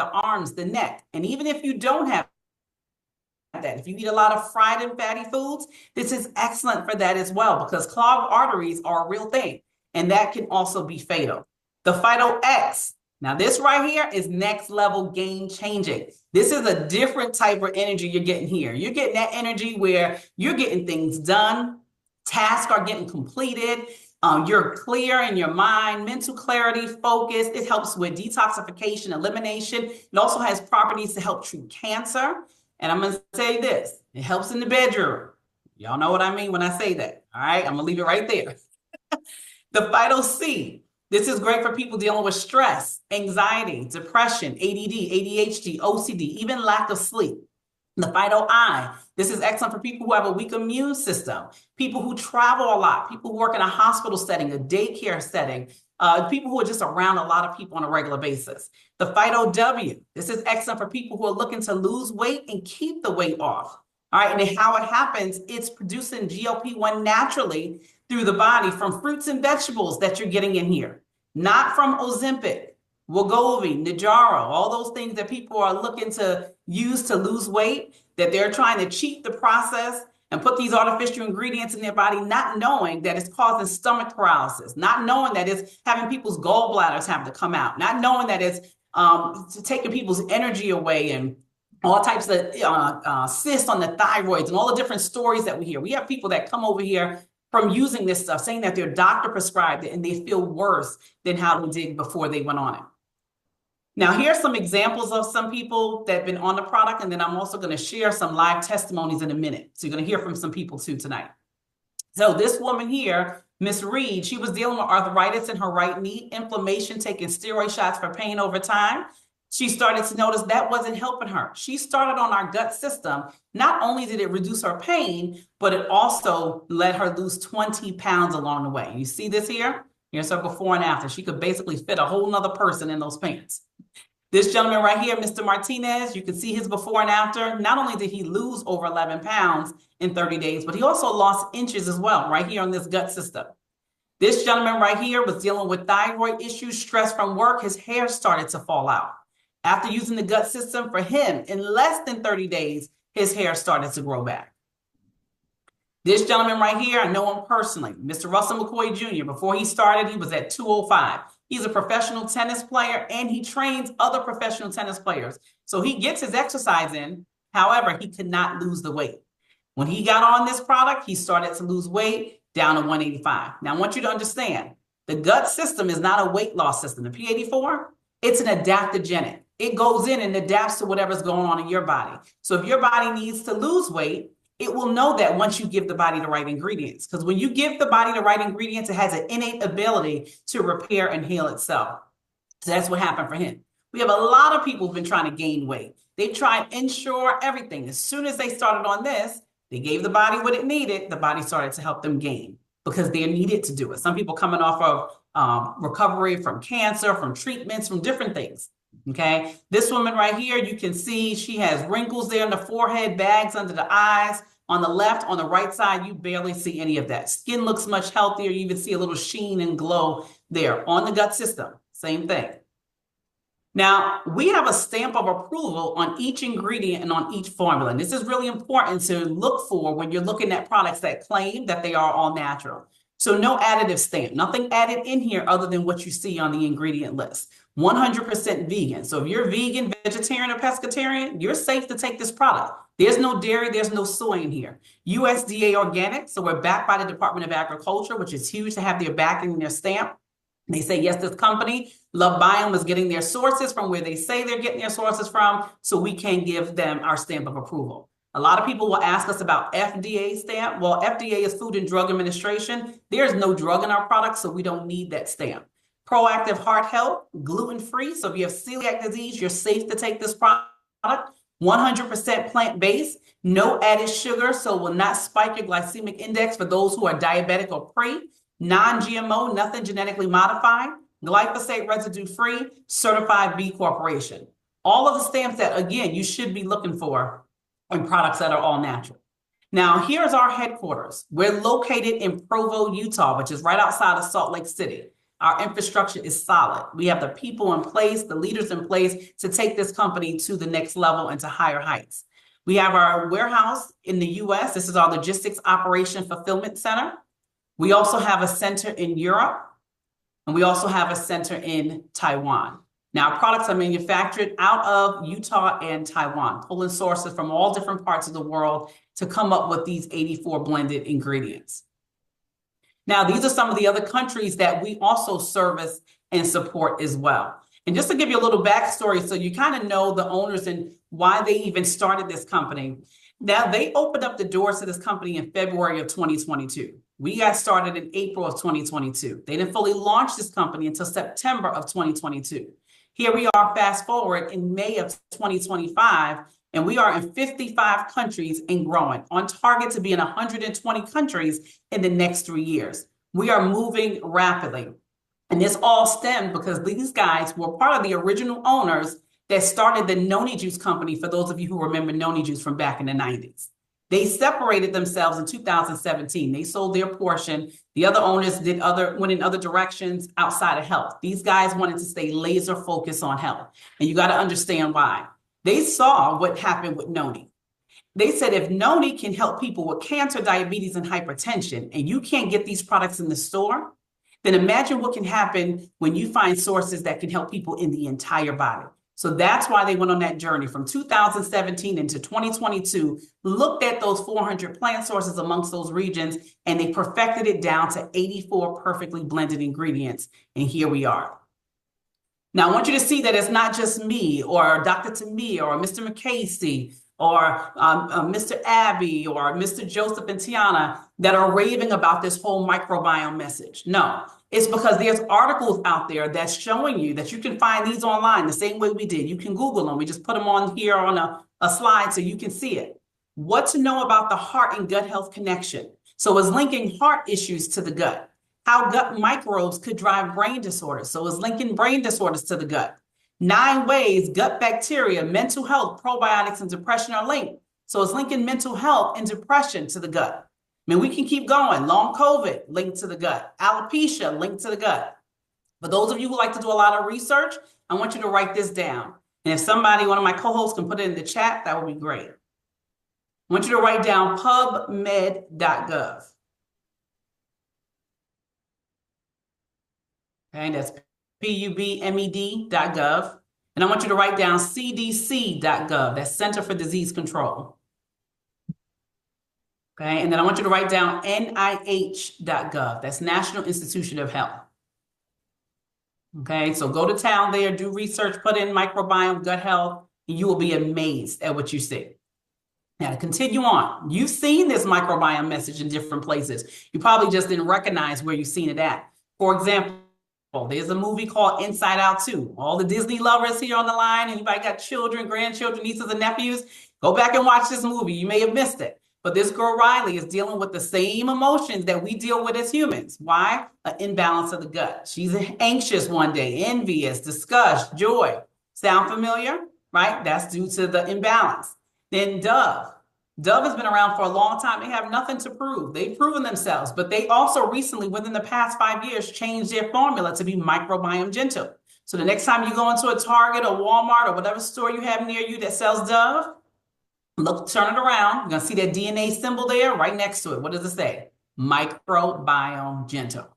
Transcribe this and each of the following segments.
the arms, the neck. And even if you don't have that, if you eat a lot of fried and fatty foods, this is excellent for that as well, because clogged arteries are a real thing, and that can also be fatal. The Phyto X, now this right here is next level game changing. This is a different type of energy you're getting here. You're getting that energy where you're getting things done, tasks are getting completed, you're clear in your mind, mental clarity, focus. It helps with detoxification, elimination. It also has properties to help treat cancer. And I'm going to say this, it helps in the bedroom. Y'all know what I mean when I say that. All right, I'm going to leave it right there. The Phyto C, this is great for people dealing with stress, anxiety, depression, ADD, ADHD, OCD, even lack of sleep. The Phyto I, this is excellent for people who have a weak immune system, people who travel a lot, people who work in a hospital setting, a daycare setting, people who are just around a lot of people on a regular basis. The Phyto W, this is excellent for people who are looking to lose weight and keep the weight off. All right, and how it happens, it's producing GLP-1 naturally through the body from fruits and vegetables that you're getting in here, not from Ozempic, Wegovy, Najaro, all those things that people are looking to use to lose weight, that they're trying to cheat the process and put these artificial ingredients in their body, not knowing that it's causing stomach paralysis, not knowing that it's having people's gallbladders have to come out, not knowing that it's taking people's energy away and all types of cysts on the thyroids and all the different stories that we hear. We have people that come over here from using this stuff, saying that their doctor prescribed it and they feel worse than how they did before they went on it. Now, here's some examples of some people that have been on the product, and then I'm also going to share some live testimonies in a minute. So you're going to hear from some people too tonight. So this woman here, Miss Reed, she was dealing with arthritis in her right knee, inflammation, taking steroid shots for pain over time. She started to notice that wasn't helping her. She started on our gut system. Not only did it reduce her pain, but it also let her lose 20 pounds along the way. You see this here? Here's her before and after. She could basically fit a whole nother person in those pants. This gentleman right here, Mr. Martinez, you can see his before and after. Not only did he lose over 11 pounds in 30 days, but he also lost inches as well, right here on this gut system. This gentleman right here was dealing with thyroid issues, stress from work. His hair started to fall out. After using the gut system for him, in less than 30 days, his hair started to grow back. This gentleman right here, I know him personally, Mr. Russell McCoy Jr. Before he started, he was at 205. He's a professional tennis player, and he trains other professional tennis players. So he gets his exercise in. However, he could not lose the weight. When he got on this product, he started to lose weight down to 185. Now, I want you to understand, the gut system is not a weight loss system. The p84, it's an adaptogenic. It goes in and adapts to whatever's going on in your body. So if your body needs to lose weight, it will know that once you give the body the right ingredients. Because when you give the body the right ingredients, it has an innate ability to repair and heal itself. So that's what happened for him. We have a lot of people who've been trying to gain weight. They've tried Ensure, everything. As soon as they started on this, they gave the body what it needed. The body started to help them gain because they needed to do it. Some people coming off of recovery from cancer, from treatments, from different things. Okay, this woman right here, you can see she has wrinkles there in the forehead, bags under the eyes. On the left, on the right side, you barely see any of that. Skin looks much healthier. You even see a little sheen and glow there. On the gut system, same thing. Now, we have a stamp of approval on each ingredient and on each formula. And this is really important to look for when you're looking at products that claim that they are all natural. So no additive stamp, nothing added in here other than what you see on the ingredient list. 100% vegan. So if you're vegan, vegetarian, or pescatarian, you're safe to take this product. There's no dairy, there's no soy in here. USDA organic, so we're backed by the Department of Agriculture, which is huge to have their backing and their stamp. They say, yes, this company, Love Biome, is getting their sources from where they say they're getting their sources from, so we can give them our stamp of approval. A lot of people will ask us about FDA stamp. Well, FDA is Food and Drug Administration. There's no drug in our product, so we don't need that stamp. Proactive heart health, gluten-free. So if you have celiac disease, you're safe to take this product. 100% plant-based, no added sugar, so will not spike your glycemic index for those who are diabetic or pre. Non-GMO, nothing genetically modified. Glyphosate residue-free, certified B Corporation. All of the stamps that, again, you should be looking for in products that are all natural. Now, here's our headquarters. We're located in Provo, Utah, which is right outside of Salt Lake City. Our infrastructure is solid. We have the people in place, the leaders in place to take this company to the next level and to higher heights. We have our warehouse in the US. This is our logistics operation fulfillment center. We also have a center in Europe, and we also have a center in Taiwan. Now, our products are manufactured out of Utah and Taiwan, pulling sources from all different parts of the world to come up with these 84 blended ingredients. Now, these are some of the other countries that we also service and support as well. And just to give you a little backstory, so you kind of know the owners and why they even started this company. Now, they opened up the doors to this company in February of 2022. We got started in April of 2022. They didn't fully launch this company until September of 2022. Here we are, fast forward in May of 2025, and we are in 55 countries and growing, on target to be in 120 countries in the next 3 years. We are moving rapidly. And this all stemmed because these guys were part of the original owners that started the Noni Juice company, for those of you who remember Noni Juice from back in the 90s. They separated themselves in 2017. They sold their portion. The other owners went in other directions outside of health. These guys wanted to stay laser focused on health. And you got to understand why. They saw what happened with Noni. They said, if Noni can help people with cancer, diabetes, and hypertension, and you can't get these products in the store, then imagine what can happen when you find sources that can help people in the entire body. So that's why they went on that journey from 2017 into 2022, looked at those 400 plant sources amongst those regions, and they perfected it down to 84 perfectly blended ingredients. And here we are. Now, I want you to see that it's not just me or Dr. Tamia or Mr. McCasey or Mr. Abby or Mr. Joseph and Tiana that are raving about this whole microbiome message. No, it's because there's articles out there that's showing you that you can find these online the same way we did. You can Google them. We just put them on here on a slide so you can see it. What to know about the heart and gut health connection. So it's linking heart issues to the gut. How gut microbes could drive brain disorders. So it's linking brain disorders to the gut. 9 ways gut bacteria, mental health, probiotics, and depression are linked. So it's linking mental health and depression to the gut. I mean, we can keep going. Long COVID linked to the gut. Alopecia linked to the gut. For those of you who like to do a lot of research, I want you to write this down. And if somebody, one of my co-hosts, can put it in the chat, that would be great. I want you to write down pubmed.gov. Okay, that's pubmed.gov. And I want you to write down cdc.gov. That's Center for Disease Control. Okay, and then I want you to write down nih.gov. That's National Institute of Health. Okay, so go to town there, do research, put in microbiome, gut health, and you will be amazed at what you see. Now, to continue on, you've seen this microbiome message in different places. You probably just didn't recognize where you've seen it at. For example, there's a movie called Inside Out 2. All the Disney lovers here on the line, anybody got children, grandchildren, nieces, and nephews, go back and watch this movie. You may have missed it. But this girl, Riley, is dealing with the same emotions that we deal with as humans. Why? An imbalance of the gut. She's anxious one day, envious, disgust, joy. Sound familiar? Right? That's due to the imbalance. Then Dove. Dove has been around for a long time. They have nothing to prove. They've proven themselves, but they also recently, within the past 5 years, changed their formula to be microbiome gentle. So the next time you go into a Target or Walmart or whatever store you have near you that sells Dove, look, turn it around. You're going to see that DNA symbol there right next to it. What does it say? Microbiome gentle.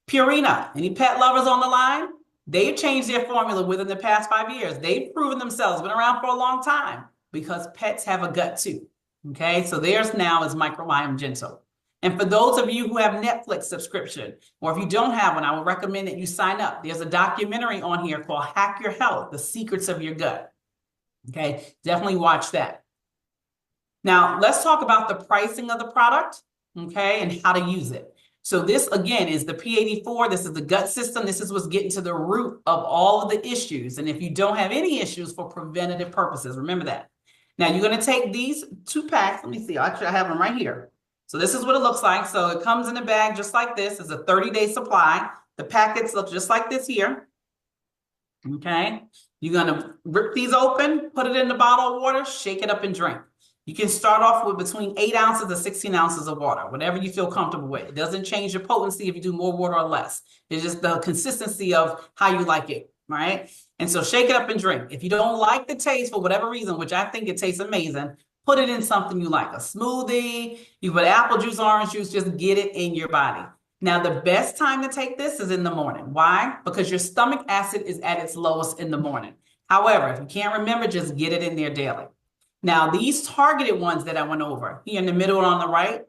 Purina, any pet lovers on the line? They've changed their formula within the past 5 years. They've proven themselves, been around for a long time because pets have a gut too. Okay, so theirs now is microbiome gentle. And for those of you who have Netflix subscription, or if you don't have one, I would recommend that you sign up. There's a documentary on here called Hack Your Health, The Secrets of Your Gut. Okay, definitely watch that. Now, let's talk about the pricing of the product, okay, and how to use it. So this, again, is the p84. This is the gut system. This is what's getting to the root of all of the issues. And if you don't have any issues, for preventative purposes, remember that. Now, you're going to take these 2 packs. Let me see. Actually, I have them right here. So this is what it looks like. So it comes in a bag just like this. It's a 30-day supply. The packets look just like this here. Okay. You're going to rip these open, put it in the bottle of water, shake it up and drink. You can start off with between 8 ounces to 16 ounces of water, whatever you feel comfortable with. It doesn't change your potency if you do more water or less. It's just the consistency of how you like it, right? And so shake it up and drink. If you don't like the taste for whatever reason, which I think it tastes amazing, put it in something you like, a smoothie, you put apple juice, orange juice, just get it in your body. Now, the best time to take this is in the morning. Why? Because your stomach acid is at its lowest in the morning. However, if you can't remember, just get it in there daily. Now, these targeted ones that I went over here in the middle and on the right,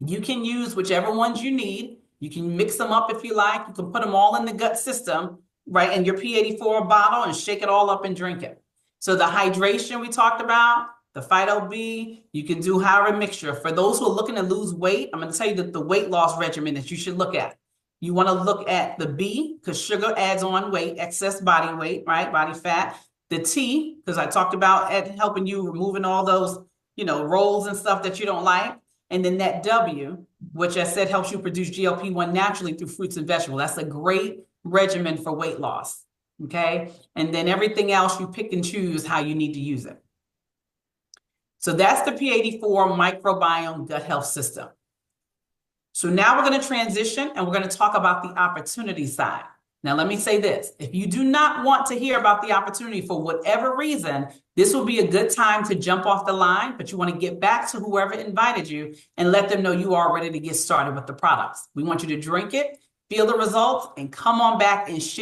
you can use whichever ones you need. You can mix them up if you like. You can put them all in the gut system, right, in your p84 bottle and shake it all up and drink it. So the hydration we talked about, the Phyto B, you can do however mixture. For those who are looking to lose weight, I'm going to tell you that the weight loss regimen that you should look at. You want to look at the B, because sugar adds on weight, excess body weight, right, body fat. The T, because I talked about helping you removing all those, rolls and stuff that you don't like. And then that W, which I said helps you produce GLP-1 naturally through fruits and vegetables. That's a great regimen for weight loss, okay? And then everything else, you pick and choose how you need to use it. So that's the p84 microbiome gut health system. So now we're going to transition and we're going to talk about the opportunity side. Now, let me say this. If you do not want to hear about the opportunity for whatever reason, this will be a good time to jump off the line, but you want to get back to whoever invited you and let them know you are ready to get started with the products. We want you to drink it, feel the results, and come on back and share.